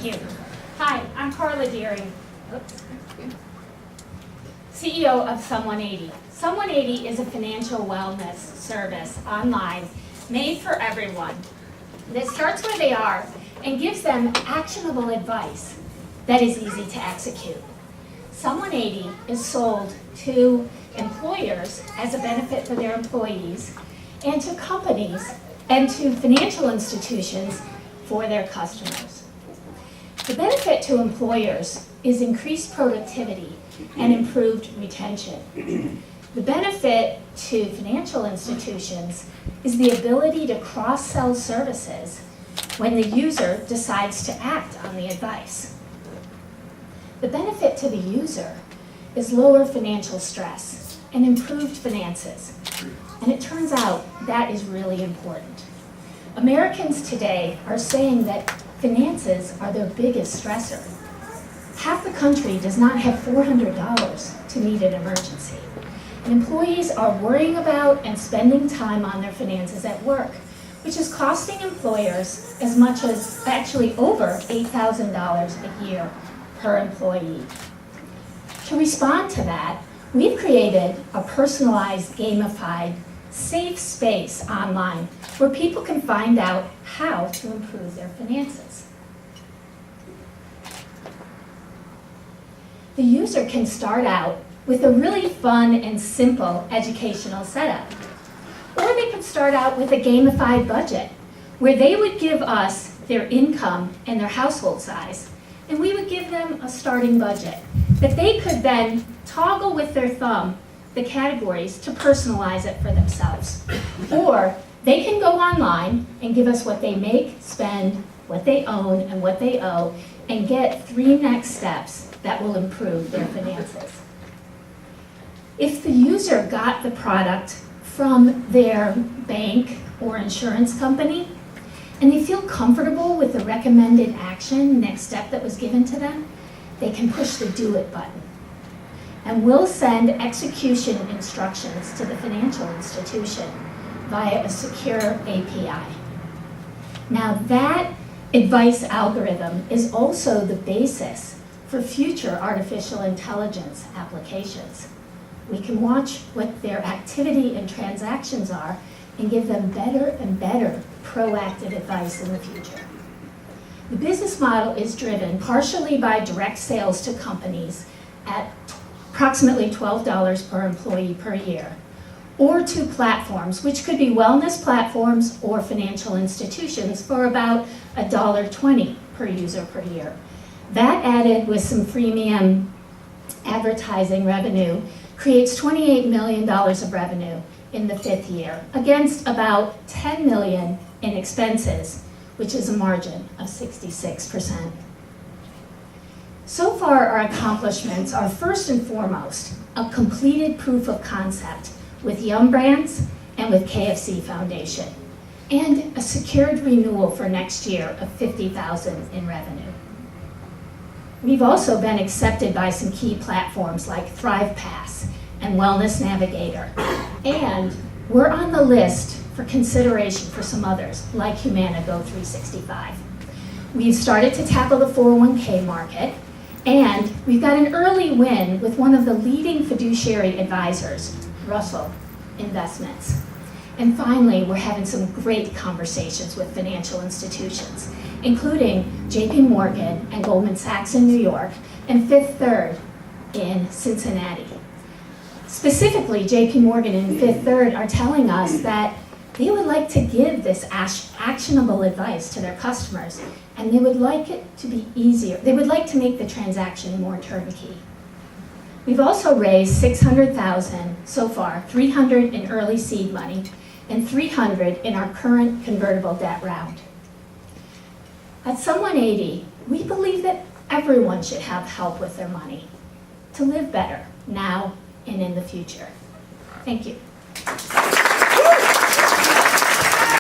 you. Hi, I'm Carla Deering, CEO of Sum180. Sum180 is a financial wellness service online made for everyone that starts where they are and gives them actionable advice that is easy to execute. Sum180 is sold to employers as a benefit for their employees and to companies and to financial institutions for their customers. The benefit to employers is increased productivity and improved retention. The benefit to financial institutions is the ability to cross-sell services when the user decides to act on the advice. The benefit to the user is lower financial stress and improved finances. And it turns out that is really important. Americans today are saying that finances are their biggest stressor. Half the country does not have $400 to meet an emergency. And employees are worrying about and spending time on their finances at work, which is costing employers as much as actually over $8,000 a year per employee. To respond to that, we've created a personalized, gamified, safe space online where people can find out how to improve their finances. The user can start out with a really fun and simple educational setup. Or they could start out with a gamified budget where they would give us their income and their household size, and we would give them a starting budget that they could then toggle with their thumb the categories to personalize it for themselves. Or they can go online and give us what they make, spend, what they own, and what they owe, and get 3 next steps that will improve their finances. If the user got the product from their bank or insurance company, and they feel comfortable with the recommended action, next step that was given to them, they can push the Do It button. And we'll send execution instructions to the financial institution via a secure API. Now that advice algorithm is also the basis for future artificial intelligence applications. We can watch what their activity and transactions are and give them better and better proactive advice in the future. The business model is driven partially by direct sales to companies at approximately $12 per employee per year, or to platforms, which could be wellness platforms or financial institutions for about $1.20 per user per year. That added with some freemium advertising revenue creates $28 million of revenue in the 5th year against about $10 million in expenses, which is a margin of 66%. So far, our accomplishments are first and foremost a completed proof of concept with Yum Brands and with KFC Foundation, and a secured renewal for next year of $50,000 in revenue. We've also been accepted by some key platforms like ThrivePass and Wellness Navigator, and we're on the list for consideration for some others like Humana Go 365. We've started to tackle the 401k market, and we've got an early win with one of the leading fiduciary advisors, Russell Investments. And finally, we're having some great conversations with financial institutions, including JP Morgan and Goldman Sachs in New York, and Fifth Third in Cincinnati. Specifically, JP Morgan and Fifth Third are telling us that they would like to give this actionable advice to their customers, and they would like it to be easier. They would like to make the transaction more turnkey. We've also raised $600,000 so far, $300 in early seed money, and $300 in our current convertible debt round. At Sum180, we believe that everyone should have help with their money to live better now and in the future. Thank you.